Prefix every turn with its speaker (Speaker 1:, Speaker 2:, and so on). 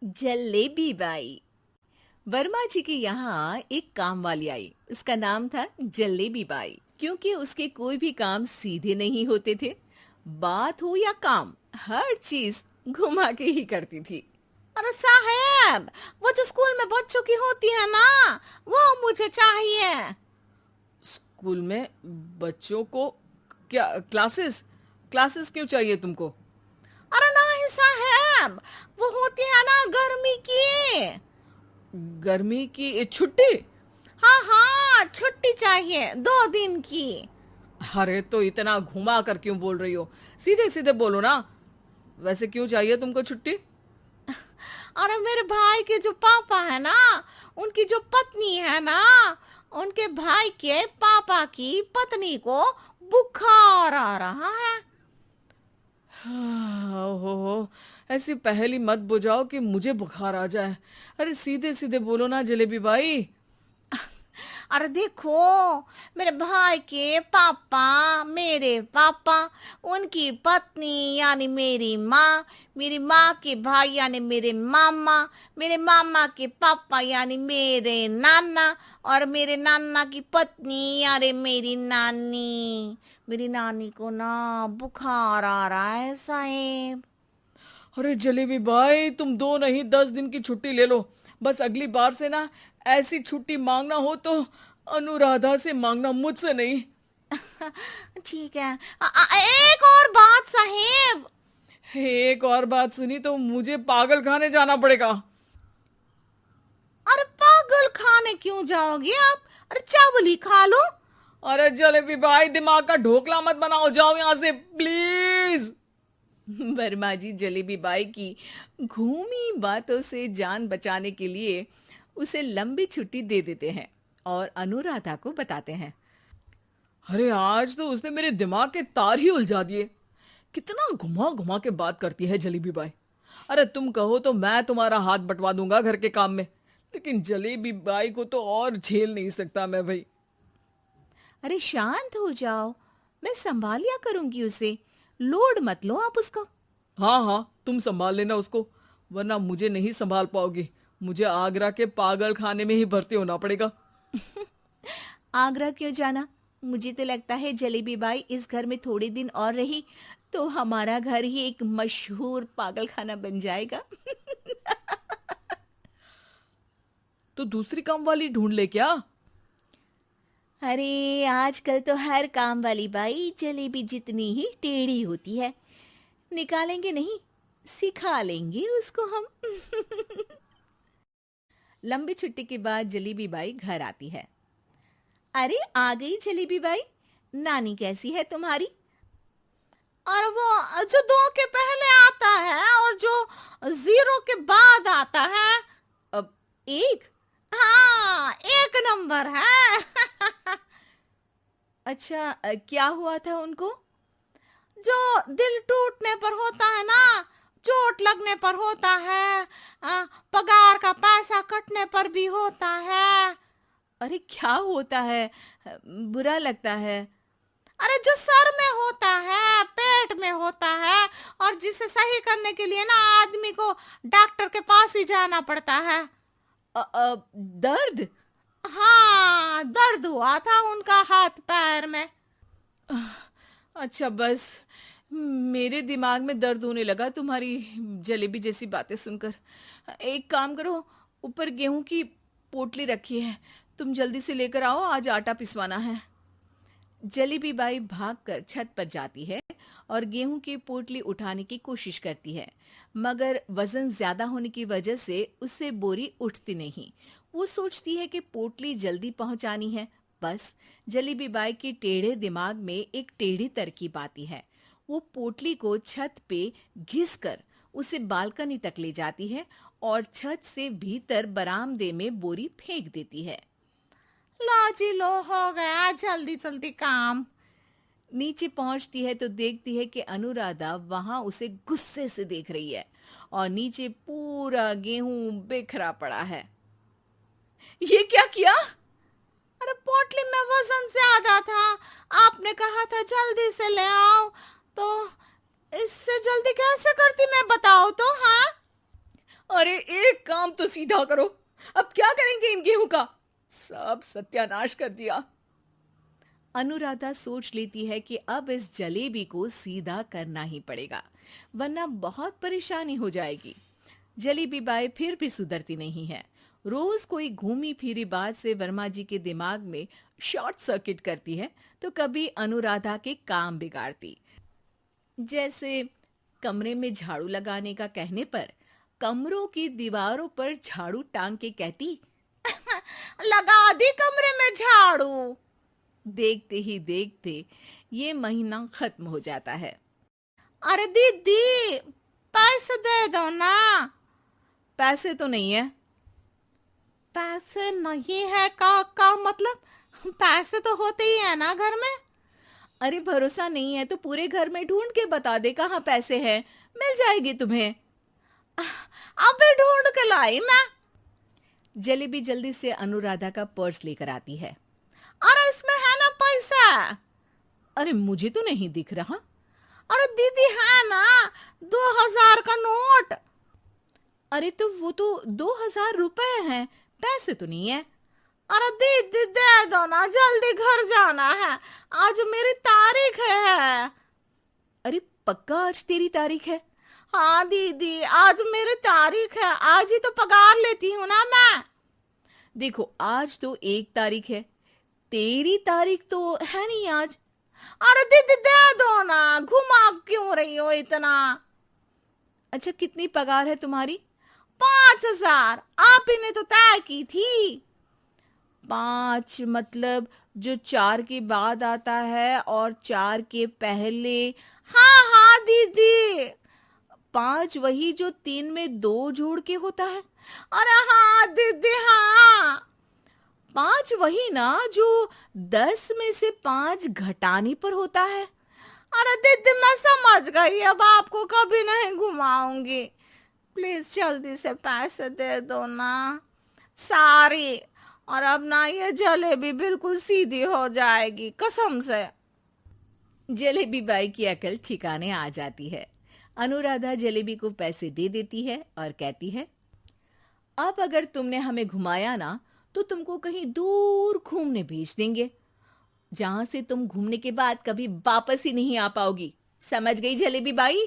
Speaker 1: Jalebi by. Verma जी के यहाँ एक काम वाली आई। उसका नाम था जलेबी बाई, क्योंकि उसके कोई भी काम सीधे नहीं होते थे। बात हो या काम, हर चीज घुमा के ही करती थी।
Speaker 2: अरे साहब, वो जो स्कूल में बच्चों की होती है ना, वो मुझे चाहिए।
Speaker 3: स्कूल में बच्चों को क्या? क्लासेस क्लासेस क्यों चाहिए तुमको?
Speaker 2: अरे नहीं साहब, वो होती है ना गर्मी की।
Speaker 3: गर्मी की छुट्टी?
Speaker 2: हाँ हाँ, छुट्टी चाहिए 2 दिन की।
Speaker 3: अरे तो इतना घुमा कर क्यों बोल रही हो? सीधे सीधे बोलो ना। वैसे क्यों चाहिए तुमको छुट्टी?
Speaker 2: अरे मेरे भाई के जो पापा है ना, उनकी जो पत्नी है ना, उनके भाई के पापा की पत्नी को बुखार आ रहा है।
Speaker 3: ओहो, ऐसी पहेली मत बुझाओ कि मुझे बुखार आ जाए। अरे सीधे सीधे बोलो ना जलेबी बाई।
Speaker 2: अरे देखो, मेरे भाई के पापा, मेरे पापा, उनकी पत्नी यानी मेरी माँ के भाई यानी मेरे मामा के पापा यानी मेरे नाना, और मेरे नाना की पत्नी यानी मेरी नानी को ना बुखार आ रहा है साहेब।
Speaker 3: अरे जलेबी भाई, तुम 2 नहीं 10 दिन की छुट्टी ले लो। बस अगली बार से ना ऐसी छुट्टी मांगना हो तो अनुराधा से मांगना, मुझसे नहीं।
Speaker 2: ठीक है। एक और बात साहेब।
Speaker 3: एक और बात सुनी तो मुझे पागल खाने जाना पड़ेगा।
Speaker 2: अरे पागल खाने क्यों जाओगे आप? अरे चावल ही खा लो।
Speaker 3: अरे जलेबी भाई, दिमाग का ढोकला मत बनाओ, जाओ यहाँ से प्लीज।
Speaker 1: वर्मा जी जलेबी बाई की घूमी बातों से जान बचाने के लिए उसे लंबी छुट्टी दे देते हैं और अनुराधा को बताते हैं।
Speaker 3: अरे आज तो उसने मेरे दिमाग के तार ही उलझा दिए। कितना घुमा घुमा के बात करती है जलेबी बाई। अरे तुम कहो तो मैं तुम्हारा हाथ बंटवा दूंगा घर के काम में, लेकिन जलेबी बाई को तो और झेल नहीं सकता मैं भाई।
Speaker 1: अरे शांत हो जाओ, मैं संभाल लिया करूंगी उसे। लोड मत लो आप उसको।
Speaker 3: हाँ हाँ, तुम संभाल लेना उसको, वरना मुझे नहीं संभाल पाओगी। मुझे आगरा के पागल खाने में ही भर्ती होना पड़ेगा।
Speaker 1: आगरा क्यों जाना? मुझे तो लगता है जलेबी बाई इस घर में थोड़े दिन और रही तो हमारा घर ही एक मशहूर पागल खाना बन जाएगा।
Speaker 3: तो दूसरी काम वाली ढूंढ ले क्या?
Speaker 1: अरे आजकल तो हर काम वाली बाई जलेबी जितनी ही टेढ़ी होती है। निकालेंगे नहीं, सिखा लेंगे उसको हम। लंबी छुट्टी के बाद जलेबी बाई घर आती है। अरे आ गई जलेबी बाई, नानी कैसी है तुम्हारी?
Speaker 2: और वो जो 2 के पहले आता है और जो 0 के बाद आता है।
Speaker 1: अब एक।
Speaker 2: हाँ, 1 नंबर है।
Speaker 1: अच्छा, क्या हुआ था उनको?
Speaker 2: जो दिल टूटने पर होता है ना, चोट लगने पर होता है, पगार का पैसा कटने पर भी होता है।
Speaker 1: अरे क्या होता है? बुरा लगता है।
Speaker 2: अरे जो सर में होता है, पेट में होता है, और जिसे सही करने के लिए ना आदमी को डॉक्टर के पास ही जाना पड़ता है।
Speaker 1: दर्द?
Speaker 2: हाँ, दर्द हुआ था उनका हाथ पैर में।
Speaker 1: अच्छा बस, मेरे दिमाग में दर्द होने लगा तुम्हारी जलेबी जैसी बातें सुनकर। एक काम करो, ऊपर गेहूं की पोटली रखी है, तुम जल्दी से लेकर आओ, आज आटा पिसवाना है। जलेबी बाई भागकर छत पर जाती है और गेहूं की पोटली उठाने की कोशिश करती है, मगर वजन ज्यादा होने की वजह से उससे बोरी उठती नहीं। वो सोचती है कि पोटली जल्दी पहुंचानी है। बस जलेबी बाई के टेढ़े दिमाग में एक टेढ़ी तरकीब आती है। वो पोटली को छत पे घिस कर उसे बालकनी तक ले जाती है और छत से भीतर बरामदे में बोरी फेंक देती है।
Speaker 2: लो जी लो, हो गया जल्दी जल्दी काम।
Speaker 1: नीचे पहुंचती है तो देखती है कि अनुराधा वहां उसे गुस्से से देख रही है और नीचे पूरा गेहूं बिखरा पड़ा है। ये क्या किया?
Speaker 2: अरे पोटली में वजन ज्यादा था, आपने कहा था जल्दी से ले आओ, तो इससे जल्दी कैसे करती मैं बताओ तो। हाँ,
Speaker 3: अरे एक काम तो सीधा करो, अब क्या करेंगे इन गेहूं का? सब सत्यानाश कर दिया।
Speaker 1: अनुराधा सोच लेती है कि अब इस जलेबी को सीधा करना ही पड़ेगा, वरना बहुत परेशानी हो जाएगी। जलेबी बाई फिर भी सुधरती नहीं है। रोज कोई घूमी फिरी बात से वर्मा जी के दिमाग में शॉर्ट सर्किट करती है, तो कभी अनुराधा के काम बिगाड़ती। जैसे कमरे में झाड़ू लगाने का कहने पर कमरों की दीवारों पर झाड़ू टांग के कहती,
Speaker 2: लगा दी कमरे में झाड़ू।
Speaker 1: देखते ही देखते ये महीना खत्म हो जाता है।
Speaker 2: अरे दीदी, पैसे दे दो ना।
Speaker 1: पैसे तो नहीं है।
Speaker 2: पैसे नहीं है का मतलब? पैसे तो होते ही है ना घर में।
Speaker 1: अरे भरोसा नहीं है तो पूरे घर में ढूंढ के बता दे कहाँ पैसे हैं, मिल जाएगी तुम्हें।
Speaker 2: अबे ढूंढ के लाई मैं।
Speaker 1: जलेबी जल्दी से अनुराधा का पर्स लेकर आती है।
Speaker 2: अरे इसमें है ना पैसा।
Speaker 1: अरे मुझे तो नहीं दिख रहा।
Speaker 2: अरे दीदी है ना, 2000 का नोट।
Speaker 1: अरे तो वो तो 2000 रुपए हैं, पैसे तो नहीं है।
Speaker 2: अरे दीदी दे दो ना, जल्दी घर जाना है, आज मेरी तारीख है।
Speaker 1: अरे पक्का आज तेरी तारीख है?
Speaker 2: हाँ दीदी, आज मेरी तारीख है, आज ही तो पगार लेती हूँ ना मैं।
Speaker 1: देखो आज तो 1 तारीख है, तेरी तारीख तो है नहीं आज।
Speaker 2: अरे दीदी दे दो ना, घुमा क्यों रही हो इतना?
Speaker 1: अच्छा कितनी पगार है तुम्हारी?
Speaker 2: 5000, आप ही ने तो तय की थी।
Speaker 1: 5 मतलब जो 4 के बाद आता है और 4 के पहले।
Speaker 2: हाँ हाँ दीदी।
Speaker 1: 5 वही जो 3 में 2 जोड़ के होता है।
Speaker 2: अरे हाँ दीदी हाँ।
Speaker 1: 5 वही ना जो 10 में से 5 घटाने पर होता है।
Speaker 2: अरे दीदी मैं समझ गई, अब आपको कभी नहीं घुमाऊंगी। प्लीज जल्दी से पैसे दे दो ना, सारी। और अब ना ये जलेबी बिल्कुल सीधी हो जाएगी कसम से।
Speaker 1: जलेबी बाई की अकल ठिकाने आ जाती है। अनुराधा जलेबी को पैसे दे देती है और कहती है, अब अगर तुमने हमें घुमाया ना तो तुमको कहीं दूर घूमने भेज देंगे, जहां से तुम घूमने के बाद कभी वापस ही नहीं आ पाओगी। समझ गई जलेबी बाई?